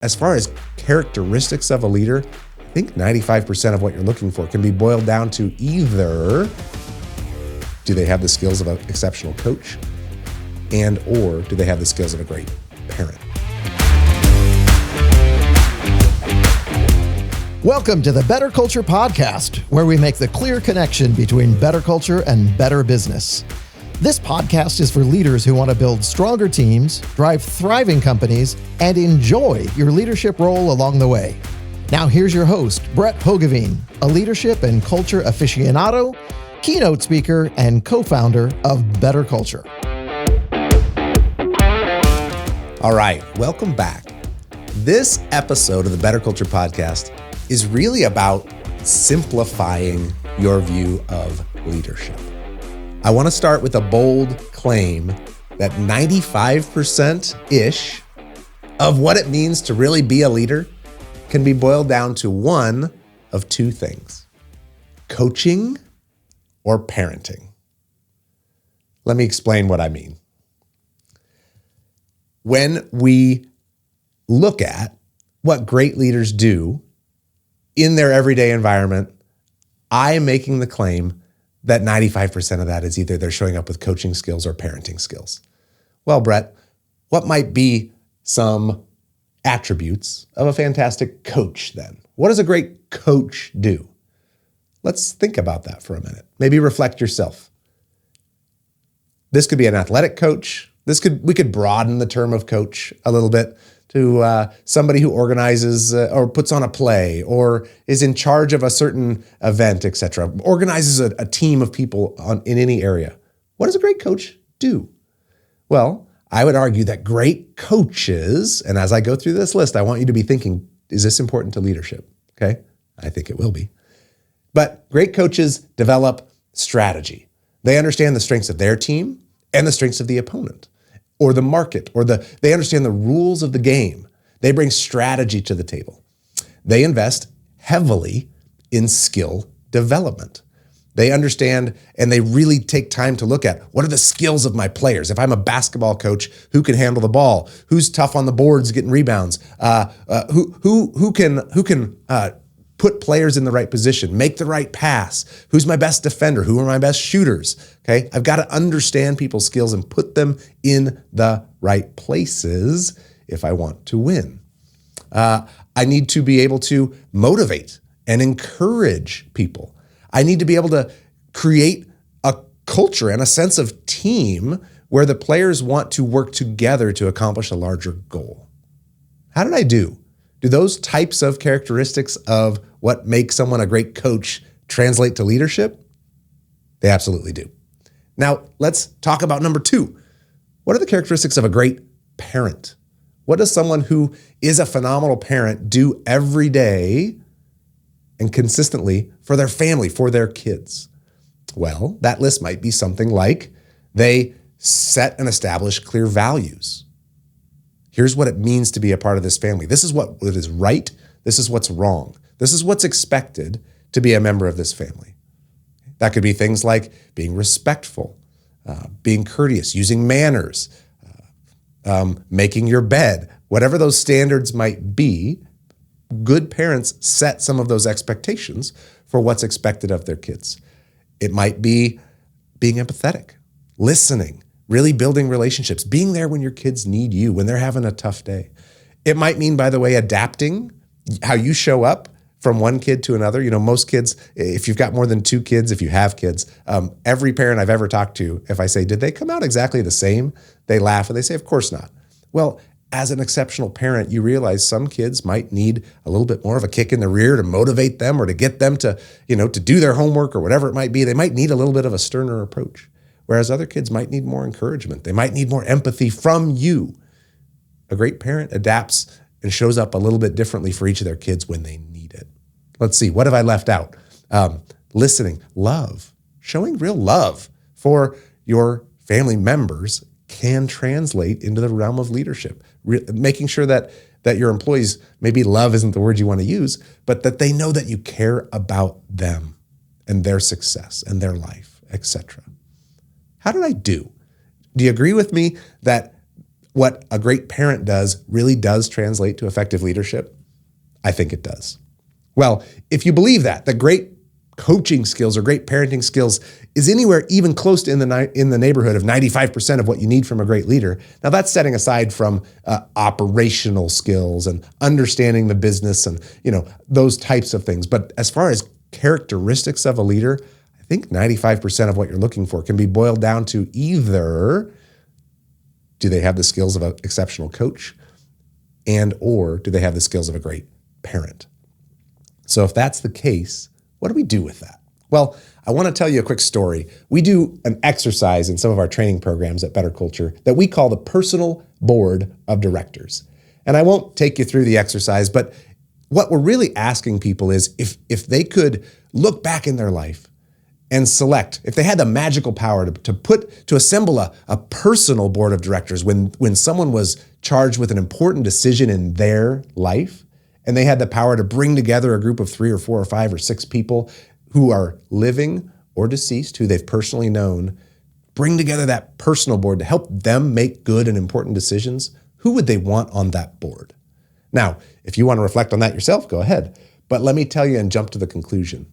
As far as characteristics of a leader, I think 95% of what you're looking for can be boiled down to either do they have the skills of an exceptional coach or do they have the skills of a great parent? Welcome to the BetterCulture podcast, where we make the clear connection between BetterCulture and better business. This podcast is for leaders who want to build stronger teams, drive thriving companies, and enjoy your leadership role along the way. Now here's your host, Brett Hoogeveen, a leadership and culture aficionado, keynote speaker, and co-founder of BetterCulture. All right, welcome back. This episode of the BetterCulture podcast is really about simplifying your view of leadership. I want to start with a bold claim that 95%-ish of what it means to really be a leader can be boiled down to one of two things: coaching or parenting. Let me explain what I mean. When we look at what great leaders do in their everyday environment, I am making the claim that 95% of that is either they're showing up with coaching skills or parenting skills. Well, Brett, what might be some attributes of a fantastic coach then? What does a great coach do? Let's think about that for a minute. Maybe reflect yourself. This could be an athletic coach. We could broaden the term of coach a little bit to somebody who organizes or puts on a play or is in charge of a certain event, etc. Organizes a team of people in any area. What does a great coach do? Well, I would argue that great coaches, and as I go through this list, I want you to be thinking, is this important to leadership? Okay, I think it will be. But great coaches develop strategy. They understand the strengths of their team and the strengths of the opponent, or the market, they understand the rules of the game. They bring strategy to the table. They invest heavily in skill development. They understand and they really take time to look at what are the skills of my players. If I'm a basketball coach, who can handle the ball? Who's tough on the boards, getting rebounds? Who can put players in the right position, make the right pass? Who's my best defender? Who are my best shooters? Okay, I've got to understand people's skills and put them in the right places if I want to win. I need to be able to motivate and encourage people. I need to be able to create a culture and a sense of team where the players want to work together to accomplish a larger goal. How did I do? Do those types of characteristics of what makes someone a great coach translate to leadership? They absolutely do. Now, let's talk about number two. What are the characteristics of a great parent? What does someone who is a phenomenal parent do every day and consistently for their family, for their kids? Well, that list might be something like they set and establish clear values. Here's what it means to be a part of this family. This is what is right. This is what's wrong. This is what's expected to be a member of this family. That could be things like being respectful, being courteous, using manners, making your bed, whatever those standards might be. Good parents set some of those expectations for what's expected of their kids. It might be being empathetic, listening, really building relationships, being there when your kids need you, when they're having a tough day. It might mean, by the way, adapting how you show up from one kid to another. You know, most kids, if you've got more than two kids, if you have kids, every parent I've ever talked to, if I say, did they come out exactly the same? They laugh and they say, of course not. Well, as an exceptional parent, you realize some kids might need a little bit more of a kick in the rear to motivate them or to get them to, to do their homework or whatever it might be. They might need a little bit of a sterner approach, whereas other kids might need more encouragement. They might need more empathy from you. A great parent adapts and shows up a little bit differently for each of their kids when they need it. Let's see, what have I left out? Listening, love, showing real love for your family members can translate into the realm of leadership. Making sure that your employees, maybe love isn't the word you want to use, but that they know that you care about them and their success and their life, etc. How did I do? Do you agree with me that what a great parent does really does translate to effective leadership? I think it does. Well, if you believe that great coaching skills or great parenting skills is anywhere even close to in the neighborhood of 95% of what you need from a great leader. Now that's setting aside from operational skills and understanding the business and those types of things. But as far as characteristics of a leader, I think 95% of what you're looking for can be boiled down to either do they have the skills of an exceptional coach or do they have the skills of a great parent? So if that's the case, what do we do with that? Well, I want to tell you a quick story. We do an exercise in some of our training programs at BetterCulture that we call the personal board of directors. And I won't take you through the exercise, but what we're really asking people is if they could look back in their life and select, if they had the magical power to assemble a personal board of directors when someone was charged with an important decision in their life, and they had the power to bring together a group of 3 or 4 or 5 or 6 people who are living or deceased, who they've personally known, bring together that personal board to help them make good and important decisions, who would they want on that board? Now, if you want to reflect on that yourself, go ahead. But let me tell you and jump to the conclusion.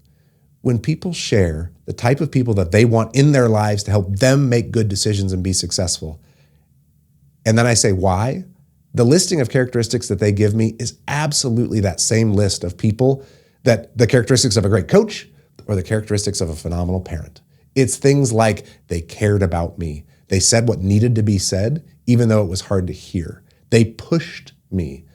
When people share the type of people that they want in their lives to help them make good decisions and be successful, and then I say why, the listing of characteristics that they give me is absolutely that same list of people, that the characteristics of a great coach or the characteristics of a phenomenal parent. It's things like they cared about me. They said what needed to be said, even though it was hard to hear. They pushed me.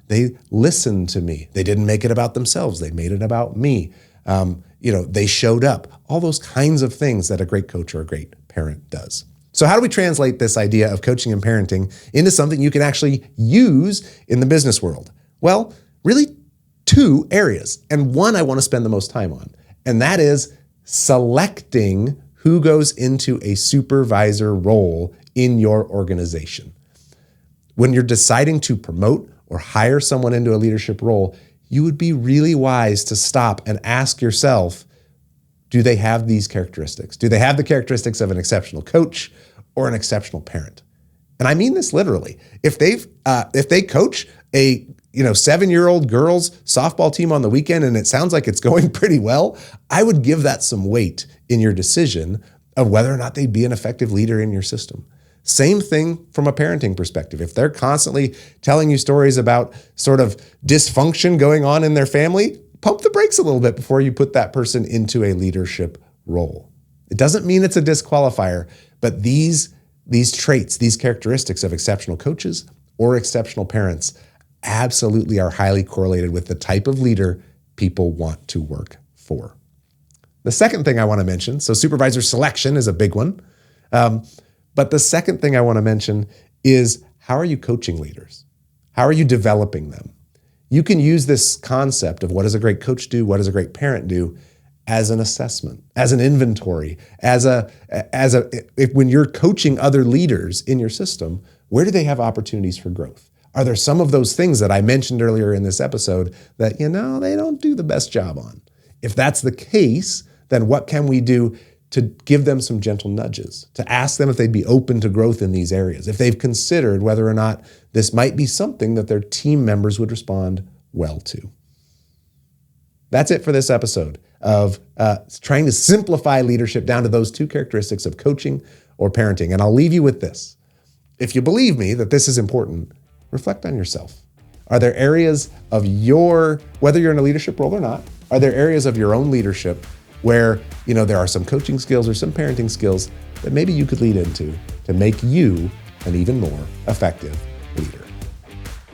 They listened to me. They didn't make it about themselves. They made it about me. They showed up. All those kinds of things that a great coach or a great parent does. So how do we translate this idea of coaching and parenting into something you can actually use in the business world? Well, really 2 areas, and one I want to spend the most time on, and that is selecting who goes into a supervisor role in your organization. When you're deciding to promote or hire someone into a leadership role, you would be really wise to stop and ask yourself, do they have these characteristics? Do they have the characteristics of an exceptional coach or an exceptional parent? And I mean this literally. If they coach a 7-year-old girls softball team on the weekend and it sounds like it's going pretty well, I would give that some weight in your decision of whether or not they'd be an effective leader in your system. Same thing from a parenting perspective. If they're constantly telling you stories about sort of dysfunction going on in their family, pump the brakes a little bit before you put that person into a leadership role. It doesn't mean it's a disqualifier, but these traits, these characteristics of exceptional coaches or exceptional parents absolutely are highly correlated with the type of leader people want to work for. The second thing I want to mention, so supervisor selection is a big one. But the second thing I want to mention is, how are you coaching leaders? How are you developing them? You can use this concept of what does a great coach do, what does a great parent do, as an assessment, as an inventory, when you're coaching other leaders in your system, where do they have opportunities for growth? Are there some of those things that I mentioned earlier in this episode that, they don't do the best job on? If that's the case, then what can we do to give them some gentle nudges, to ask them if they'd be open to growth in these areas, if they've considered whether or not this might be something that their team members would respond well to. That's it for this episode of trying to simplify leadership down to those 2 characteristics of coaching or parenting. And I'll leave you with this. If you believe me that this is important, reflect on yourself. Are there areas of whether you're in a leadership role or not, are there areas of your own leadership where there are some coaching skills or some parenting skills that maybe you could lead into to make you an even more effective leader?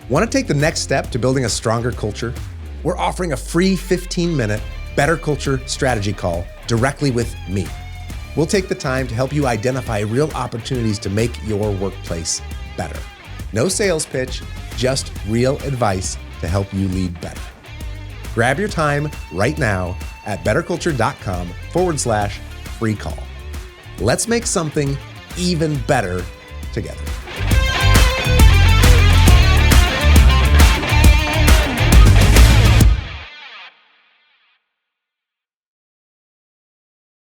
Want to take the next step to building a stronger culture? We're offering a free 15-minute BetterCulture strategy call directly with me. We'll take the time to help you identify real opportunities to make your workplace better. No sales pitch, just real advice to help you lead better. Grab your time right now at betterculture.com/free call. Let's make something even better together.